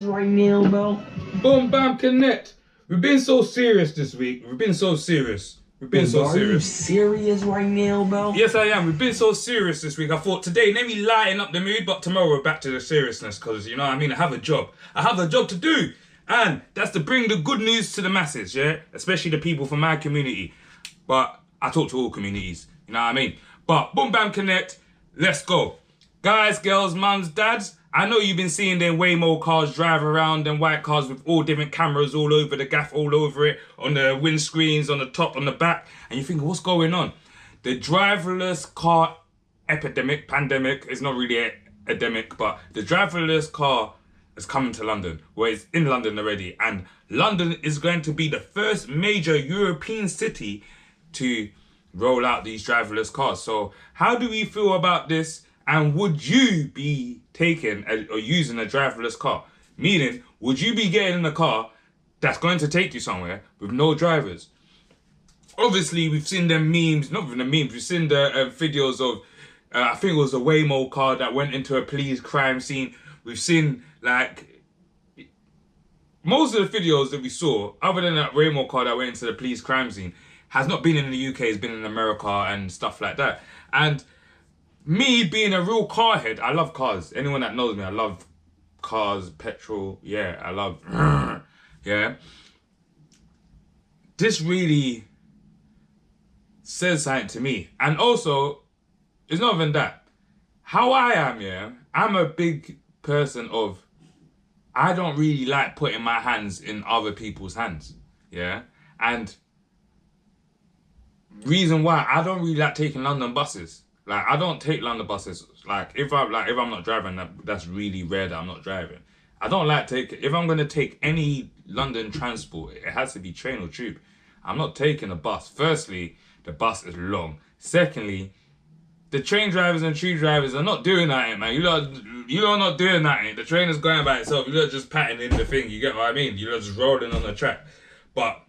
Right now, bro. Boom, bam, connect. We've been so serious this week. We've been so serious. Are you serious right now, bro? Yes, I am. We've been so serious this week. I thought today, let me lighten up the mood, but tomorrow we're back to the seriousness because, you know what I mean? I have a job. I have a job to do. And that's to bring the good news to the masses, yeah? Especially the people from my community. But I talk to all communities, you know what I mean? But Boom Bam Connect, let's go. Guys, girls, mums, dads, I know you've been seeing them Waymo cars drive around, them white cars with all different cameras all over the gaff, all over it, on the windscreens, on the top, on the back, and you're thinking, what's going on? The driverless car pandemic is not really an endemic, but the driverless car is coming to London, where it's in London already, and London is going to be the first major European city to roll out these driverless cars. So how do we feel about this? And would you be taking or using a driverless car? Meaning, would you be getting in a car that's going to take you somewhere with no drivers? Obviously, we've seen them memes, not even the memes, we've seen the videos of, I think it was a Waymo car that went into a police crime scene. We've seen, like, most of the videos that we saw, other than that Waymo car that went into the police crime scene, has not been in the UK, it's been in America and stuff like that. And me being a real car head, I love cars. Anyone that knows me, I love cars, petrol, yeah, I love, yeah. This really says something to me. And also, it's not even that. How I am, yeah, I'm a big person of, I don't really like putting my hands in other people's hands, yeah. And reason why, I don't really like taking London buses. Like, I don't take London buses. Like, if I'm not driving, that's really rare that I'm not driving. I don't like if I'm gonna take any London transport, it has to be train or tube. I'm not taking a bus. Firstly, the bus is long. Secondly, the train drivers and tube drivers are not doing that, man. You lot are not doing that. The train is going by itself. You lot just patting in the thing. You get what I mean? You lot just rolling on the track. But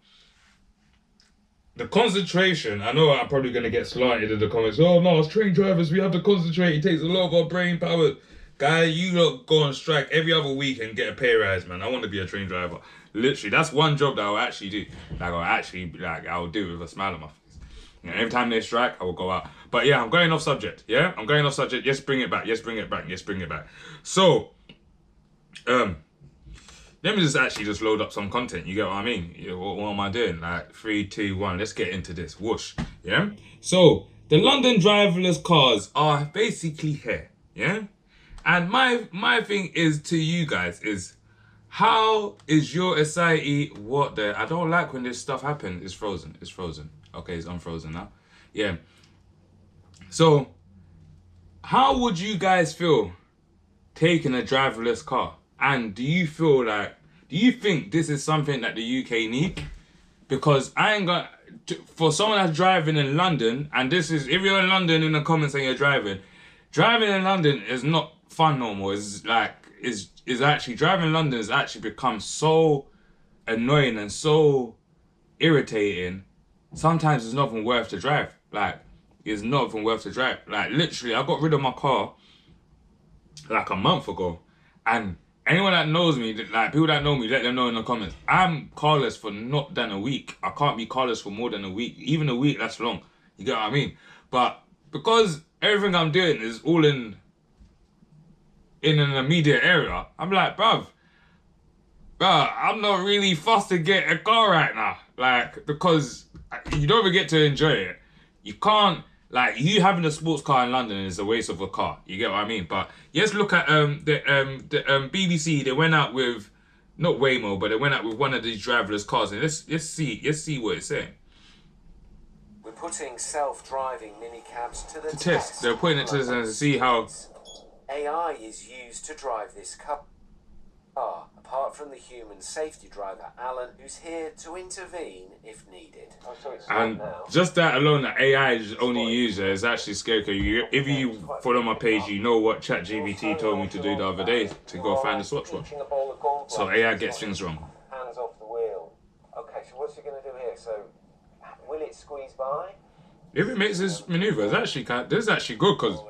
the concentration, I know I'm probably going to get slighted in the comments. Oh no, as train drivers, we have to concentrate. It takes a lot of our brain power. Guy, you lot go on strike every other week and get a pay rise, man. I want to be a train driver. Literally, that's one job that I'll actually do. I'll do it with a smile on my face. You know, every time they strike, I will go out. But yeah, I'm going off subject. Yeah, I'm going off subject. Yes, bring it back. Yes, bring it back. Yes, bring it back. So, let me just load up some content. You get what I mean? What am I doing? Like 3, 2, 1. Let's get into this. Whoosh. Yeah. So the London driverless cars are basically here. Yeah. And my thing is to you guys is, how is your society? I don't like when this stuff happens. It's frozen. It's frozen. Okay, it's unfrozen now. Yeah. So how would you guys feel taking a driverless car? And do you think this is something that the UK need? Because I ain't got, for someone that's driving in London, and this is, if you're in London in the comments and you're driving in London is not fun no more. It's like, is actually, driving in London has actually become so annoying and so irritating. Sometimes it's not even worth to drive. Like, it's not even worth to drive. Like, literally, I got rid of my car like a month ago, and anyone that knows me, like people that know me, let them know in the comments. I'm carless for not than a week. I can't be carless for more than a week. Even a week, that's long. You get what I mean? But because everything I'm doing is all in an immediate area, I'm like, bruv, I'm not really fussed to get a car right now. Like, because you don't even get to enjoy it. You can't, like, you having a sports car in London is a waste of a car. You get what I mean? But let's look at the BBC. They went out with, not Waymo, but they went out with one of these driverless cars, and let's see what it's saying. We're putting self-driving minicabs to the test. They're putting it to see how AI is used to drive this car. Apart from the human safety driver, Alan, who's here to intervene if needed. And just that alone, that AI is only user is actually scary. If you follow my page, you know what ChatGPT told me to do the other day, to go find a Swatch. So AI gets things wrong. Hands off the wheel. Okay, so what's it going to do here? So, will it squeeze by? If it makes this maneuver, this is actually good, because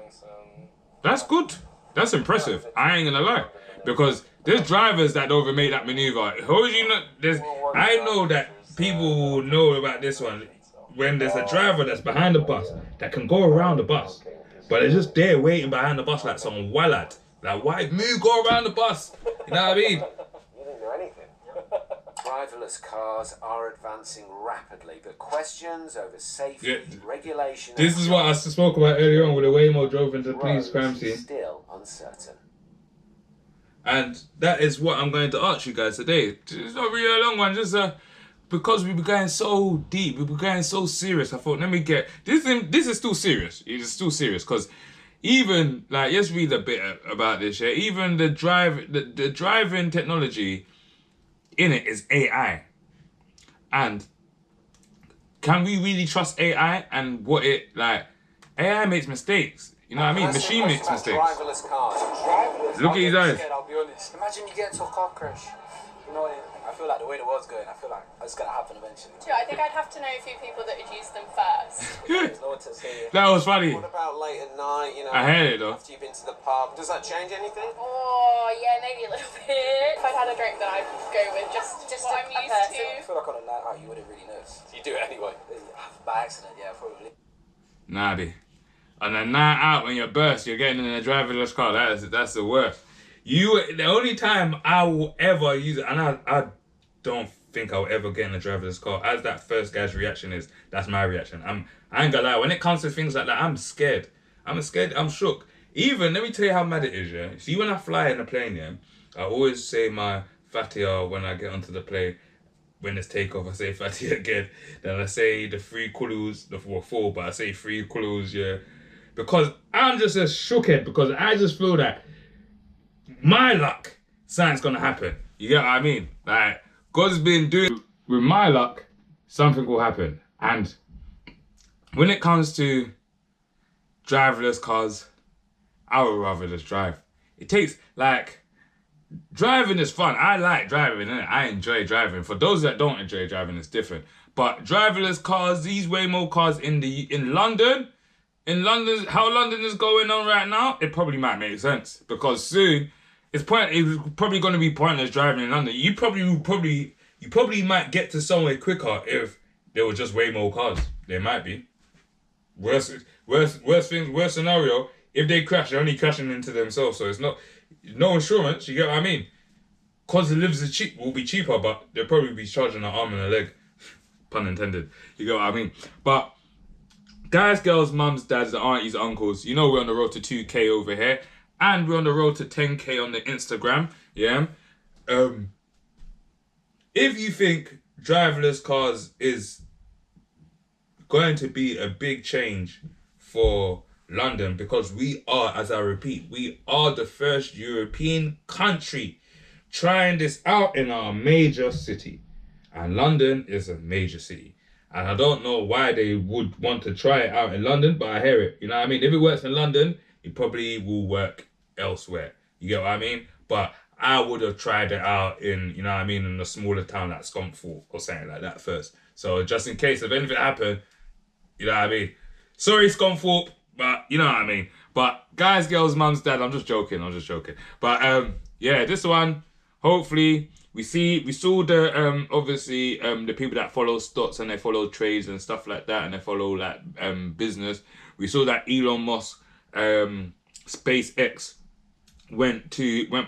that's good. That's impressive. I ain't gonna lie. because there's drivers that don't even make that maneuver. How would you know? I know that people will know about this one when there's a driver that's behind the bus that can go around the bus, but they're just there waiting behind the bus like some wallad. Like, why move? Go around the bus. You know what I mean? You didn't do anything. Driverless cars are advancing rapidly, but questions over safety, regulation... This is what I spoke about earlier on with the Waymo drove into the police crime scene. Still uncertain. And that is what I'm going to ask you guys today. It's not really a long one, just because we were going so deep, we were going so serious. I thought, let me get... This is still serious. It's still serious, because even, like, let's read a bit about this, yeah? Even the driving technology in it is AI. And can we really trust AI and what it, like, AI makes mistakes. You know what I mean? Machine makes mistakes. Driverless cars. Look at his eyes. I'll be honest. Imagine you get into a car crash. You know, I feel like the way the world's going, I feel like it's going to happen eventually. Yeah, I think I'd have to know a few people that would use them first. There's no one to say. That was funny. What about late at night, you know? I heard it though. After you've been to the pub, does that change anything? Oh, yeah, maybe a little bit. If I'd had a drink, then I'd go with just what I'm used to. I feel like on a night out, you wouldn't really notice. You do it anyway. By accident, yeah, probably. Nah, B. On a night out when you're burst, you're getting in a driverless car. That's the worst. The only time I will ever use it, and I don't think I'll ever get in a driverless car, as that first guy's reaction is, that's my reaction. I ain't gonna lie, when it comes to things like that, I'm scared. I'm shook. Even, let me tell you how mad it is, yeah? See, when I fly in a plane, yeah, I always say my Fatiha when I get onto the plane. When it's takeoff, I say Fatiha again. Then I say the 3 kulus, the 4, but I say 3 kulus, yeah. Because I'm just as shookhead, because I just feel that my luck, something's gonna happen. You get what I mean? Like, God's been doing, with my luck, something will happen. And when it comes to driverless cars, I would rather just drive. It takes, like, driving is fun. I like driving, innit? I enjoy driving. For those that don't enjoy driving, it's different. But driverless cars, these Waymo cars in London, how London is going on right now, it probably might make sense, because soon it's probably going to be pointless driving in London. You probably might get to somewhere quicker if there were just Waymo cars. There might be. Worst scenario, if they crash, they're only crashing into themselves, so it's not no insurance. You get what I mean? Cause the lives will be cheaper, but they'll probably be charging an arm and a leg. Pun intended. You get what I mean? But guys, girls, mums, dads, aunties, uncles, you know we're on the road to 2K over here. And we're on the road to 10K on the Instagram. Yeah. If you think driverless cars is going to be a big change for London, because we are, as I repeat, we are the first European country trying this out in our major city. And London is a major city. And I don't know why they would want to try it out in London, but I hear it. You know what I mean? If it works in London, it probably will work elsewhere. You get what I mean? But I would have tried it out in, you know what I mean, in a smaller town like Scunthorpe or something like that first. So just in case if anything happened, you know what I mean? Sorry, Scunthorpe, but you know what I mean. But guys, girls, mums, dad, I'm just joking. But yeah, this one, hopefully, we saw the obviously the people that follow stocks and they follow trades and stuff like that, and they follow like business. We saw that Elon Musk SpaceX went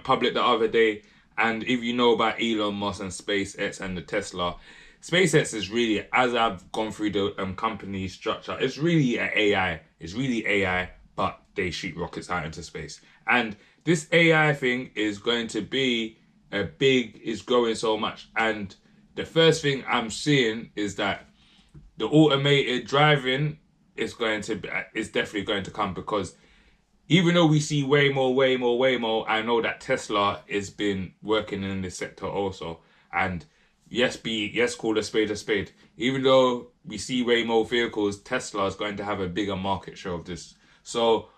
public the other day. And if you know about Elon Musk and SpaceX and the Tesla, SpaceX is really, as I've gone through the company structure, it's really an AI. It's really AI, but they shoot rockets out into space. And this AI thing is going to be is growing so much. And the first thing I'm seeing is that the automated driving is definitely going to come, because even though we see way more, I know that Tesla has been working in this sector also. And yes, call a spade a spade. Even though we see way more vehicles, Tesla is going to have a bigger market share of this. So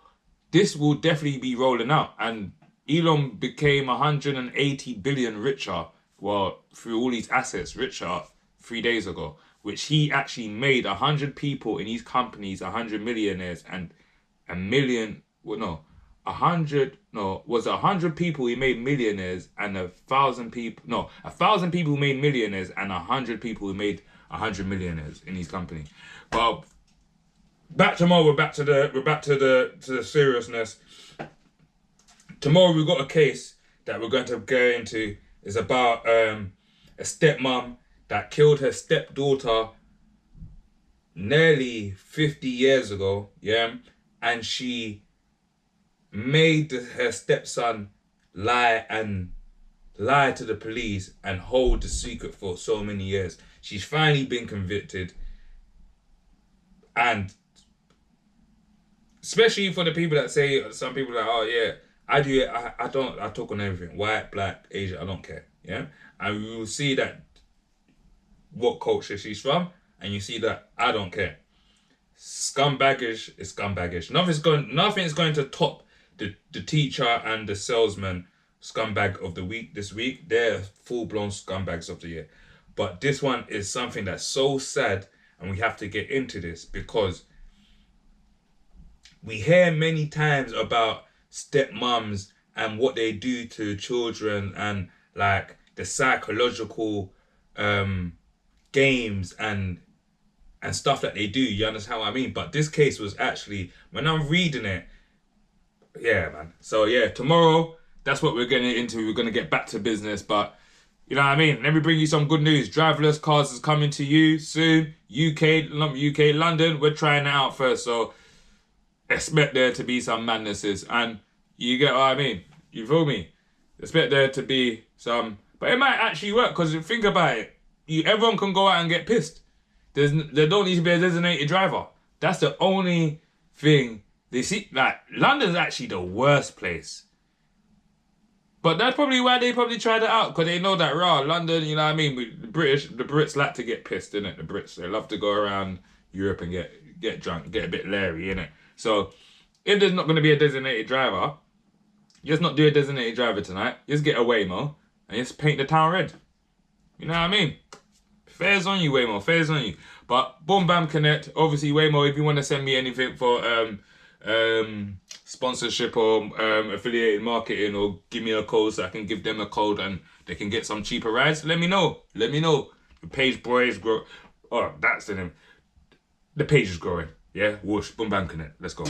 this will definitely be rolling out. And Elon became 180 billion richer, well, through all these assets, richer 3 days ago, which he actually made 100 people in these companies 100 millionaires, and 100 people he made millionaires and 1,000 people, no, 1,000 people who made millionaires and 100 people who made 100 millionaires in his company. But back tomorrow, we're back to the seriousness. Tomorrow we've got a case that we're going to go into. Is about a stepmom that killed her stepdaughter nearly 50 years ago, yeah, and she made her stepson lie to the police and hold the secret for so many years. She's finally been convicted, and especially for the people that say, some people are like, oh yeah, I do it, I talk on everything, white, black, Asian, I don't care, yeah? And we will see that what culture she's from, and you see that I don't care. Scumbaggish is scumbaggish. Nothing's going to top the teacher and the salesman scumbag of the week this week. They're full-blown scumbags of the year. But this one is something that's so sad, and we have to get into this because we hear many times about stepmoms and what they do to children and like the psychological games and stuff that they do. You understand what I mean? But this case was actually, when I'm reading it, yeah, man. So yeah, tomorrow, that's what we're getting into. We're going to get back to business, but you know what I mean? Let me bring you some good news. Driverless cars is coming to you soon. UK, London, we're trying it out first, so expect there to be some madnesses, and you get what I mean? You feel me? Expect there to be some, but it might actually work, because think about it, everyone can go out and get pissed. There don't need to be a designated driver. That's the only thing they see. Like, London's actually the worst place, but that's probably why they probably tried it out, because they know that London, you know what I mean? The Brits like to get pissed, innit? The Brits, they love to go around Europe and get drunk, get a bit leery, innit? So if there's not going to be a designated driver, just not do a designated driver tonight. Just get a Waymo and just paint the town red. You know what I mean? Fair's on you, Waymo. Fair's on you. But Boom Bam Connect, obviously Waymo, if you want to send me anything for sponsorship or affiliated marketing, or give me a code so I can give them a code and they can get some cheaper rides, let me know. Let me know. The page boys grow. Oh, that's the name. The page is growing. Yeah, whoosh, Boom Bam Connect. Let's go.